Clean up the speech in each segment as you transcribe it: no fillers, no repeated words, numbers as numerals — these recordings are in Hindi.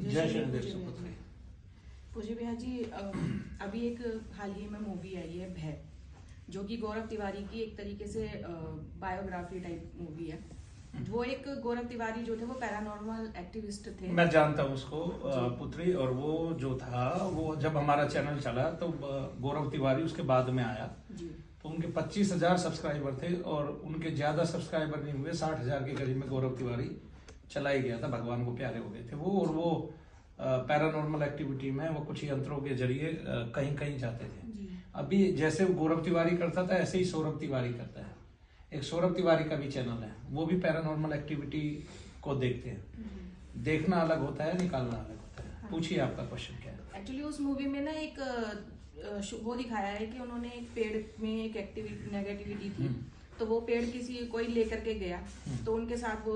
जय शनिदेव सुपुत्री। पूज्य भैया जी, अभी एक हाल ही में मूवी आई है भय, जो कि गौरव तिवारी की एक तरीके से बायोग्राफी टाइप मूवी है। वो एक गौरव तिवारी जो थे वो पैरानॉर्मल एक्टिविस्ट थे। मैं जानता हूँ उसको पुत्री, और वो जो था वो जब हमारा चैनल चला तो गौरव तिवारी उसके बाद में आया जी। तो उनके 25,000 सब्सक्राइबर थे और उनके ज्यादा सब्सक्राइबर नहीं हुए, 60,000 के करीब में गौरव तिवारी चला ही गया था, भगवान को प्यारे हो गए थे वो। और वो पैरानॉर्मल एक्टिविटी में वो कुछ यंत्रों के जरिए कहीं कहीं जाते थे। अभी जैसे गौरव तिवारी करता था ऐसे ही सौरभ तिवारी करता है। एक सौरभ तिवारी का भी चैनल है, वो भी पैरानॉर्मल एक्टिविटी को देखते हैं। देखना अलग होता है, निकालना अलग होता है। पूछिए आपका क्वेश्चन क्या है। एक्चुअली उस मूवी में ना एक वो दिखाया है कि उन्होंने एक पेड़ में एक नेगेटिविटी थी, तो वो पेड़ किसी कोई लेकर के गया तो उनके साथ वो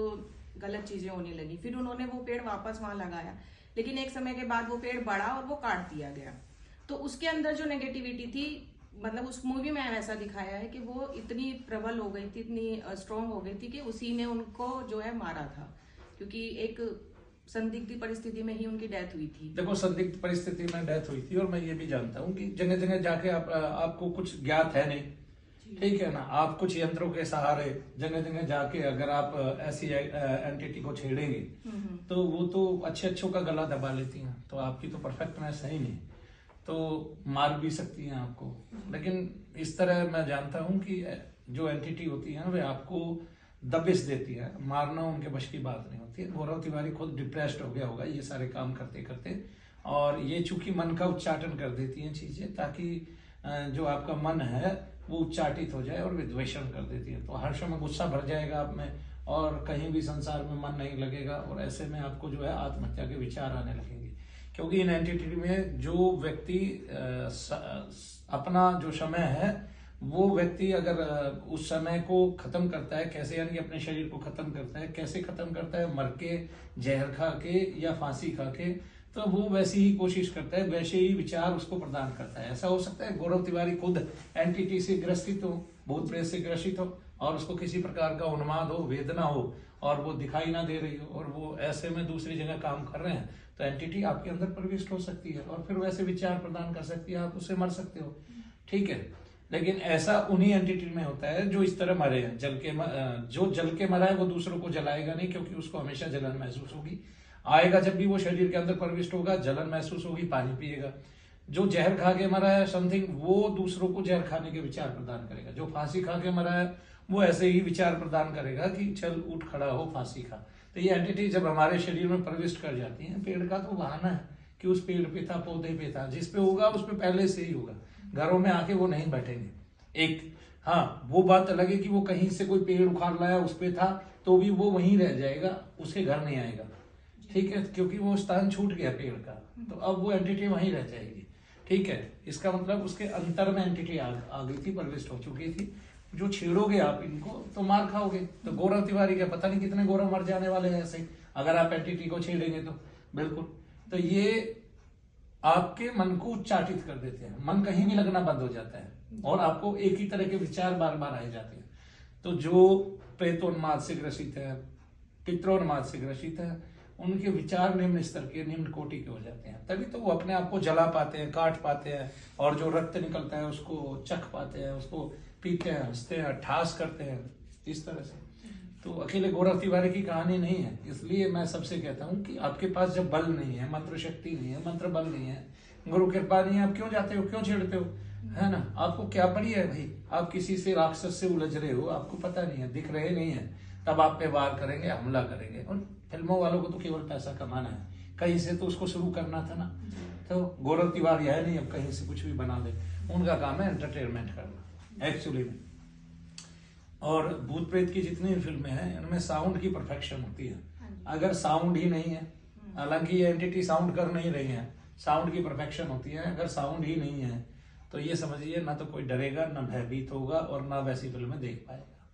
गलत चीजें होने लगी। फिर उन्होंने वो पेड़ वापस वहां लगाया, लेकिन एक समय के बाद वो पेड़ बढ़ा और वो काट दिया गया। तो उसके अंदर जो नेगेटिविटी थी, मतलब उस मूवी में ऐसा दिखाया है कि वो इतनी प्रबल हो गई थी, इतनी स्ट्रांग हो गई थी कि उसी ने उनको जो है मारा था, क्योंकि एक संदिग्ध परिस्थिति में ही उनकी डेथ हुई थी। देखो, संदिग्ध परिस्थिति में डेथ हुई थी और मैं ये भी जानता हूँ कि जगह जगह जाके आपको कुछ ज्ञात है नहीं, ठीक है ना। आप कुछ यंत्रों के सहारे जगह जगह जाके अगर आप ऐसी एंटिटी को छेड़ेंगे तो वो तो अच्छे अच्छों का गला दबा लेती हैं, तो आपकी तो परफेक्टनेस है ही नहीं, तो मार भी सकती हैं आपको। लेकिन इस तरह मैं जानता हूं कि जो एंटिटी होती है वे आपको दबिश देती है, मारना उनके वश की बात नहीं होती है। गौरव तिवारी खुद डिप्रेस्ड हो गया होगा ये सारे काम करते करते, और ये चूंकि मन का उच्चाटन कर देती हैं चीजें, ताकि जो आपका मन है वो उच्चाटित हो जाए और विद्वेषण कर देती है। तो हर समय गुस्सा भर जाएगा आप में और कहीं भी संसार में मन नहीं लगेगा, और ऐसे में आपको जो है आत्महत्या के विचार आने लगेंगे। क्योंकि इन एंटिटी में जो व्यक्ति अपना जो समय है वो व्यक्ति अगर उस समय को खत्म करता है, कैसे, यानी अपने शरीर को खत्म करता है, कैसे खत्म करता है, मर के, जहर खा के या फांसी खा के, तो वो वैसी ही कोशिश करता है, वैसे ही विचार उसको प्रदान करता है। ऐसा हो सकता है गौरव तिवारी खुद एंटिटी से ग्रसित हो, भूत प्रेत से ग्रसित हो, और उसको किसी प्रकार का उन्माद हो, वेदना हो, और वो दिखाई ना दे रही हो, और वो ऐसे में दूसरी जगह काम कर रहे हैं, तो एंटिटी आपके अंदर प्रविष्ट हो सकती है और फिर वैसे विचार प्रदान कर सकती है, आप उससे मर सकते हो, ठीक है। लेकिन ऐसा उन्हीं एंटिटी में होता है जो इस तरह मरे हैं, जो जल के मरा है वो दूसरों को जलाएगा नहीं, क्योंकि उसको हमेशा जलन महसूस होगी। आएगा जब भी वो शरीर के अंदर प्रविष्ट होगा, जलन महसूस होगी, पानी पिएगा। जो जहर खा के मरा है समथिंग, वो दूसरों को जहर खाने के विचार प्रदान करेगा। जो फांसी खा के मरा है वो ऐसे ही विचार प्रदान करेगा कि चल उठ खड़ा हो, फांसी खा। तो ये एंटिटी जब हमारे शरीर में प्रविष्ट कर जाती है, पेड़ का तो बहाना है कि उस पेड़ पे था, पौधे पे था, जिस पे होगा उस पे पहले से ही होगा, घरों में आके वो नहीं बैठेंगे। एक हाँ, वो बात अलग है कि वो कहीं से कोई पेड़ उखाड़ लाया उस पे था तो भी वो वहीं रह जाएगा, उसके घर नहीं आएगा, ठीक है, क्योंकि वो स्थान छूट गया पेड़ का, तो अब वो एंटिटी वहीं रह जाएगी, ठीक है। इसका मतलब उसके अंतर में एंटिटी आ गई थी, प्रविष्ट हो चुकी थी। जो छेड़ोगे आप इनको तो मार खाओगे। तो गौरव तिवारी का पता नहीं कितने गौरव मर जाने वाले हैं ऐसे, अगर आप एंटिटी को छेड़ेंगे तो बिल्कुल। तो ये आपके मन को उच्चाटित कर देते हैं, मन कहीं भी लगना बंद हो जाता है और आपको एक ही तरह के विचार बार बार आए जाते हैं। तो जो प्रेतोन्माद से ग्रसित है, पित्रोन्माद से ग्रसित है, उनके विचार निम्न स्तर के, निम्न कोटि के हो जाते हैं, तभी तो वो अपने आप को जला पाते हैं, काट पाते हैं, और जो रक्त निकलता है उसको चख पाते हैं, उसको पीते हैं, हंसते हैं, ठास करते हैं, इस तरह से। तो अकेले गौरव तिवारी की कहानी नहीं है। इसलिए मैं सबसे कहता हूँ कि आपके पास जब बल नहीं है, मंत्र शक्ति नहीं है, मंत्र बल नहीं है, गुरु कृपा नहीं है, आप क्यों जाते हो, क्यों छेड़ते हो, है ना। आपको क्या पड़ी है भाई, आप किसी से राक्षस से उलझ रहे हो, आपको पता नहीं है, दिख रहे नहीं है, तब आप पे वार करेंगे, हमला करेंगे। और फिल्मों वालों को तो केवल पैसा कमाना है, कहीं से तो उसको शुरू करना था ना। तो गौरव तिवारी है नहीं अब कहीं से कुछ भी बना दे, उनका काम है एंटरटेनमेंट करना एक्चुअली में। और भूत प्रेत की जितनी भी फिल्में हैं इनमें साउंड की परफेक्शन होती है। अगर साउंड ही नहीं है, हालांकि ये एंटिटी साउंड कर नहीं रही है, साउंड की परफेक्शन होती है, अगर साउंड ही नहीं है तो ये समझिए ना तो कोई डरेगा, ना भयभीत होगा, और ना वैसी फिल्में देख पाएगा,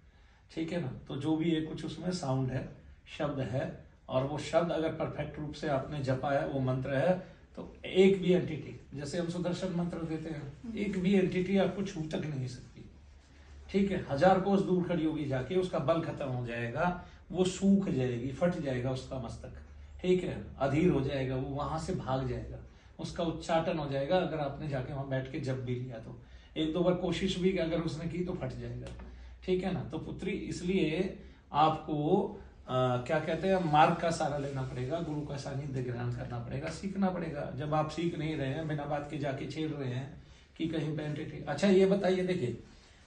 ठीक है ना। तो जो भी है कुछ उसमें साउंड है, शब्द है, और वो शब्द अगर परफेक्ट रूप से आपने जपा है, वो मंत्र है, तो एक भी एंटिटी, जैसे हम सुदर्शन मंत्र देते हैं, एक भी एंटिटी आपको छू तक नहीं सकती, ठीक है। 1000 कोस दूर खड़ी होगी जाके, उसका बल खत्म हो जाएगा, वो सूख जाएगी, फट जाएगा उसका मस्तक, ठीक है, अधीर हो जाएगा, वो वहां से भाग जाएगा, उसका उच्चाटन हो जाएगा अगर आपने जाके वहां बैठ के जब भी लिया तो। एक दो बार कोशिश भी अगर उसने की तो फट जाएगा, ठीक है ना। तो पुत्री इसलिए आपको क्या कहते हैं, मार्ग का सहारा लेना पड़ेगा, गुरु का सानिध्य ग्रहण करना पड़ेगा, सीखना पड़ेगा। जब आप सीख नहीं रहे हैं, बिना बात के जाके छेड़ रहे हैं कि कहीं पे एंटिटी। अच्छा ये बताइए, देखिए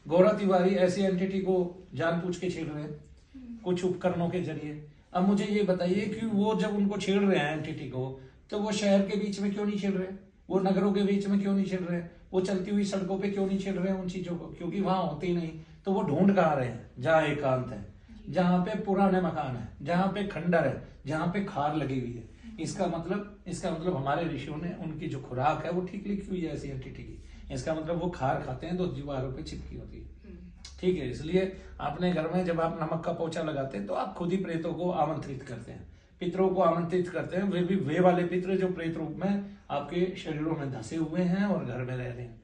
गौरव तिवारी ऐसी एंटिटी को जानबूझ के छेड़ रहे हैं कुछ उपकरणों के जरिए। अब मुझे ये बताइए कि वो जब उनको छेड़ रहे हैं एंटिटी को, तो वो शहर के बीच में क्यों नहीं छेड़ रहे, वो नगरों के बीच में क्यों नहीं छेड़ रहे, वो चलती हुई सड़कों पे क्यों नहीं छेड़ रहे हैं उन चीजों को, क्योंकि वहां होती नहीं। तो वो ढूंढ कहाँ रहे हैं, जहाँ एकांत है, जहाँ पे पुराने मकान है, जहाँ पे खंडर है, जहाँ पे खार लगी हुई है। इसका मतलब हमारे ऋषियों ने उनकी जो खुराक है वो ठीक लिखी हुई है ऐसी एंटिटी की। इसका मतलब वो खार खाते हैं तो दीवारों पे चिपकी होती है, ठीक है। इसलिए अपने घर में जब आप नमक का पोछा लगाते हैं तो आप खुद ही प्रेतों को आमंत्रित करते हैं, पितरों को आमंत्रित करते हैं। वे भी वे वाले पितर जो प्रेत रूप में आपके शरीरों में धसे हुए हैं और घर में रह रहे हैं।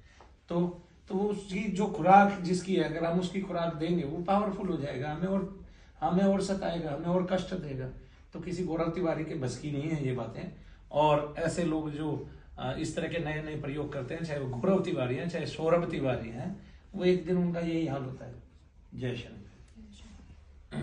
तो उसकी जो खुराक जिसकी है, अगर हम उसकी खुराक देंगे वो पावरफुल हो जाएगा, हमें और सताएगा, हमें और कष्ट देगा। तो किसी गौरव तिवारी के बस की नहीं है ये बातें। और ऐसे लोग जो इस तरह के नए नए प्रयोग करते हैं, चाहे वो गौरव तिवारी हैं चाहे सौरभ तिवारी हैं, वो एक दिन उनका यही हाल होता है। जय शंकर।